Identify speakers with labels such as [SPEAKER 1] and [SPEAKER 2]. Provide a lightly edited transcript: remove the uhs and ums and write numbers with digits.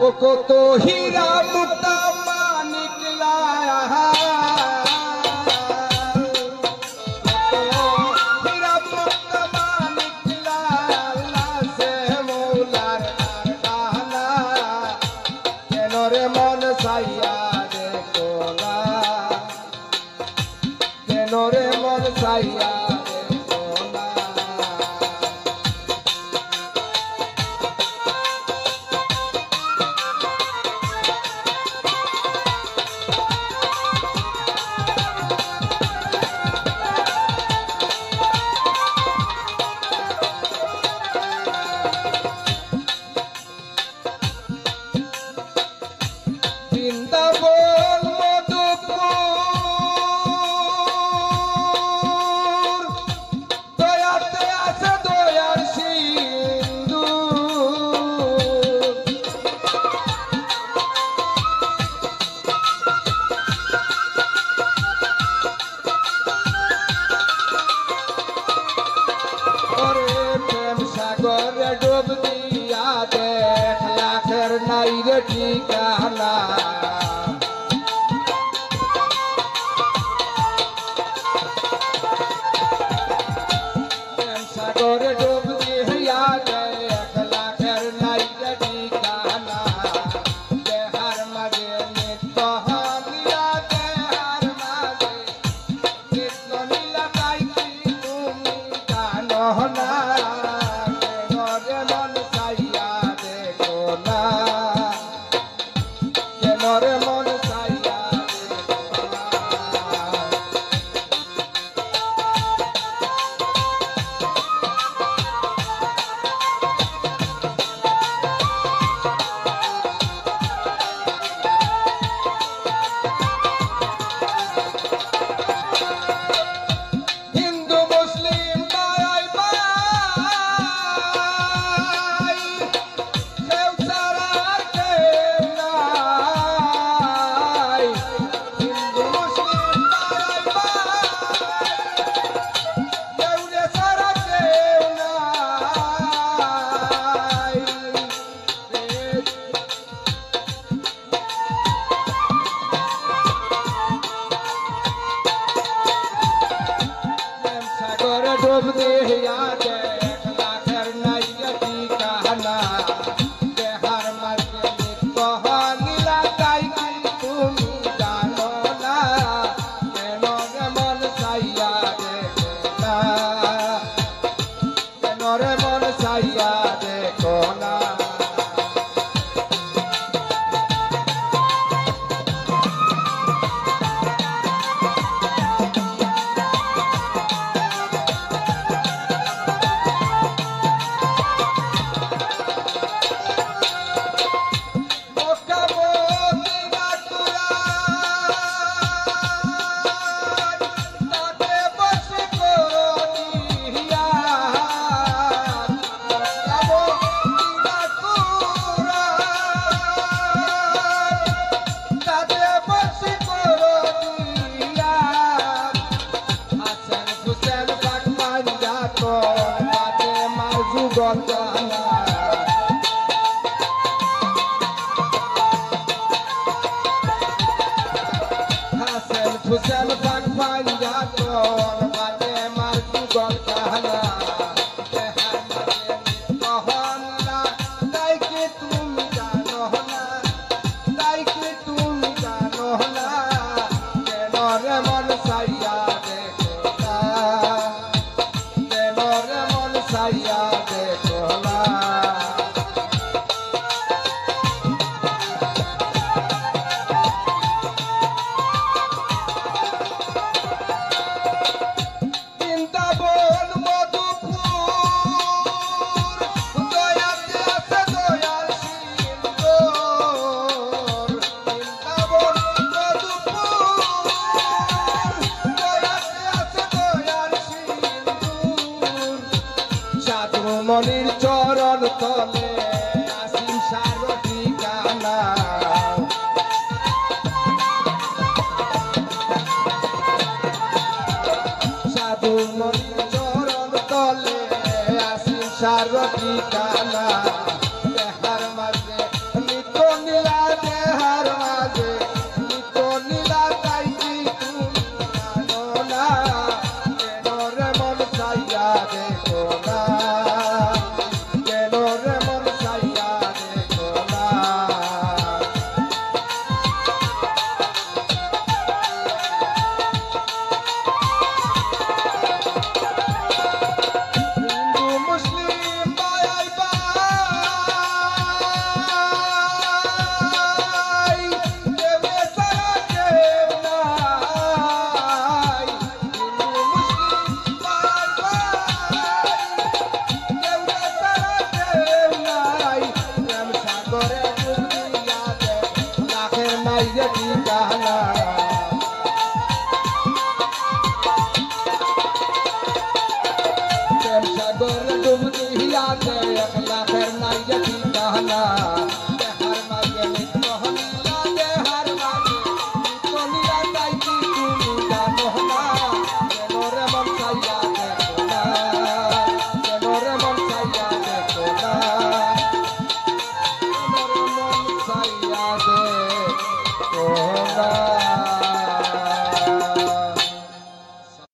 [SPEAKER 1] ओ को तो हीरा मुक्ता मानिक लाया हीरा मुक्ता मानिक लाया से मौलार गाना केनो रे मन साइया रे कोना केनो रे मन साइया বৃন্দাবন মধুপুর দয়াতে আছে দয়ার সিন্ধু ওরে প্রেম সাগরে ডুব দিয়া দেখ লাখের নাই রে ঠিকানা সাগরে ডুব দিয়া দেখ লাখের নাই রে ঠিকানা দেহার মাঝে নিত্য নীলা দেহার মাঝে নিত্য নীলা তাই কি তুমি জানো না রে মন সাইয়া হিন্দু মুসলিম ভাই ভাই কেউ ছাড়া আর কেউ নাই হিন্দু মুসলিম ভাই ভাই কেউ রে ছাড়া কেউ নাই প্রেম সাগরে ডুব দিয়া দেখ লাখের নাই রে ঠিকানা দেহার মাঝে নিত্য নীলা তাই কি তুমি জানো না কেন রে মন সাইয়া দেখো না কেন রে মন সাইয়া দেখো না হাসেন ফুসেল পাক পাঞ্জা তোর বাজে মার যুগল কাহনা দেহার মাঝে নিত্যহনা তাই কি তুমি জানো না তাই কি তুমি জানো না কেন রে মন সাইয়া দেখো না কেন রে মন সাইয়া দেখো না বৃন্দাবন মধুপুর দয়াতে আছে দয়ার সিন্ধু বৃন্দাবন মধুপুর দয়াতে আছে দয়ার সিন্ধু সাধু মনির চরণ তলে আসিম সার ঠিকানা সাধু মনির চরণ তলে আসিম সার ঠিকানা দেহার মাঝে নিত্য না